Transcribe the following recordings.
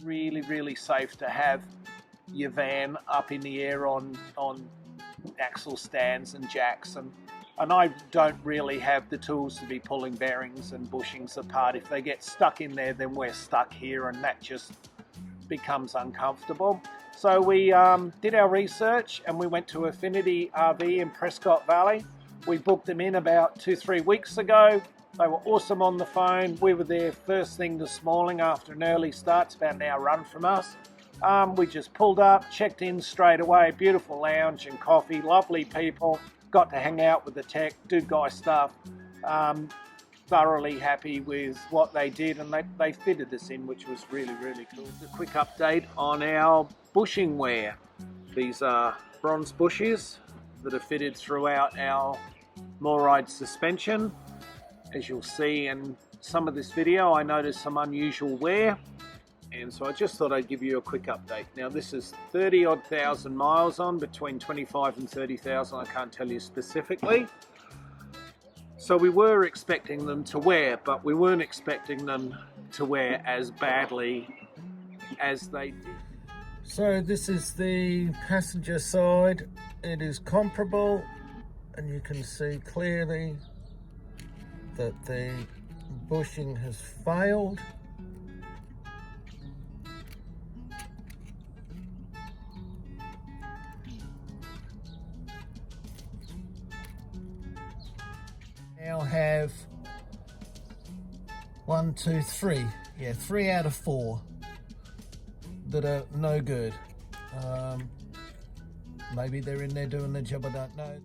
Really safe to have your van up in the air on axle stands and jacks, and I don't really have the tools to be pulling bearings and bushings apart. If they get stuck in there, then we're stuck here, and that just becomes uncomfortable. So we did our research and we went to Affinity RV in Prescott Valley. We booked them in about 2-3 weeks ago. They were awesome on the phone. We were there first thing this morning after an early start. It's about an hour run from us. We just pulled up, checked in straight away. Beautiful lounge and coffee, lovely people. Got to hang out with the tech, do guy stuff. Thoroughly happy with what they did, and they fitted us in, which was really cool. A quick update on our bushing wear. These are bronze bushes that are fitted throughout our Moride suspension. As you'll see in some of this video, I noticed some unusual wear, and so I just thought I'd give you a quick update. Now this is 30-odd thousand miles on, between 25 and 30,000, I can't tell you specifically. So we were expecting them to wear, but we weren't expecting them to wear as badly as they did. So this is the passenger side. It is comparable, and you can see clearly that the bushing has failed. Now have 1, 2, 3. Yeah, 3 out of 4 that are no good. Maybe they're in there doing the job, I don't know.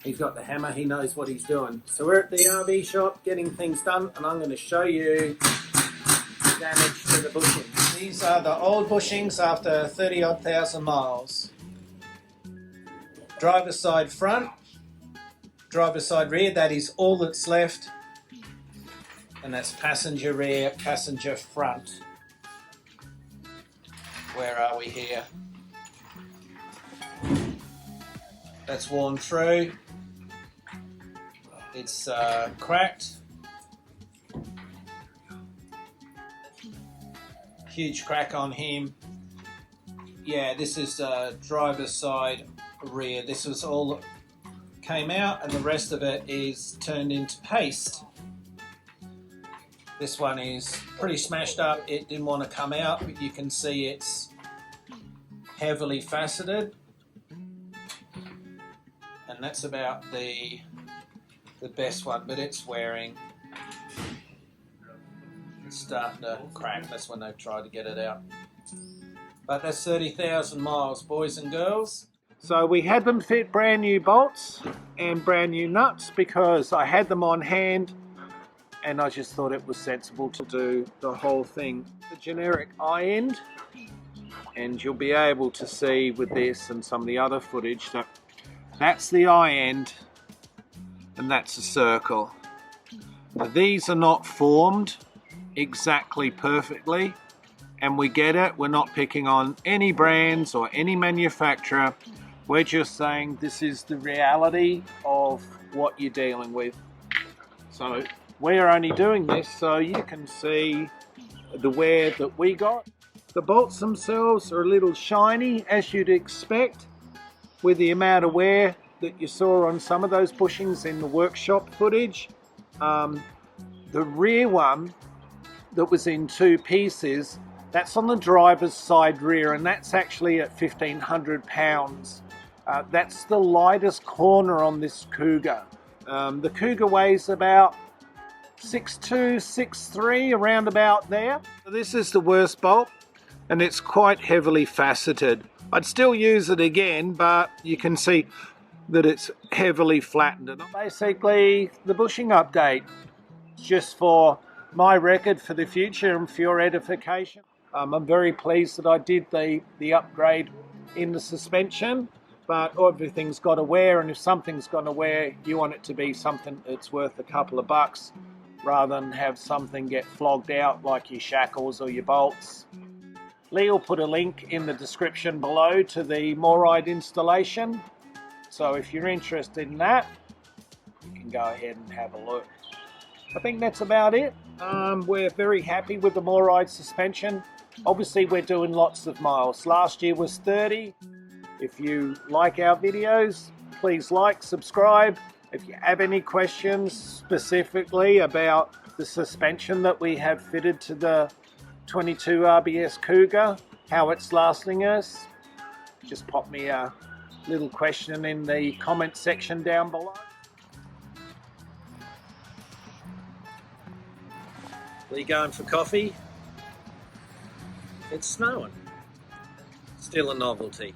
He's got the hammer, he knows what he's doing. So we're at the RV shop getting things done, and I'm going to show you the damage to the bushings. These are the old bushings after 30-odd thousand miles. Driver's side front, driver's side rear, that is all that's left. And that's passenger rear, passenger front. Where are we here? That's worn through. It's cracked. Huge crack on him. Yeah, this is driver's side rear. This was all that came out, and the rest of it is turned into paste. This one is pretty smashed up. It didn't want to come out, but you can see it's heavily faceted. And that's about the best one, but it's wearing. It's starting to crack. That's when they tried to get it out. But that's 30,000 miles, boys and girls. So we had them fit brand new bolts and brand new nuts because I had them on hand, and I just thought it was sensible to do the whole thing. The generic eye end, and you'll be able to see with this and some of the other footage that that's the eye end, and that's a circle. Now, these are not formed exactly perfectly, and we get it. We're not picking on any brands or any manufacturer. We're just saying this is the reality of what you're dealing with. So we're only doing this so you can see the wear that we got. The bolts themselves are a little shiny, as you'd expect, with the amount of wear that you saw on some of those bushings in the workshop footage. The rear one that was in 2 pieces, that's on the driver's side rear, and that's actually at 1,500 pounds. That's the lightest corner on this Cougar. The Cougar weighs about 6'2", 6'3", around about there. So this is the worst bolt, and it's quite heavily faceted. I'd still use it again, but you can see that it's heavily flattened. And basically, the bushing update, just for my record for the future and for your edification. I'm very pleased that I did the upgrade in the suspension, but everything's got to wear, and if something's going to wear, you want it to be something that's worth a couple of bucks, rather than have something get flogged out like your shackles or your bolts. Lee will put a link in the description below to the Moride installation. So if you're interested in that, you can go ahead and have a look. I think that's about it. We're very happy with the MORryde suspension. Obviously we're doing lots of miles. Last year was 30. If you like our videos, please like, subscribe. If you have any questions specifically about the suspension that we have fitted to the 22 RBS Cougar, how it's lasting us, just pop me a little question in the comment section down below. Are you going for coffee? It's snowing. Still a novelty.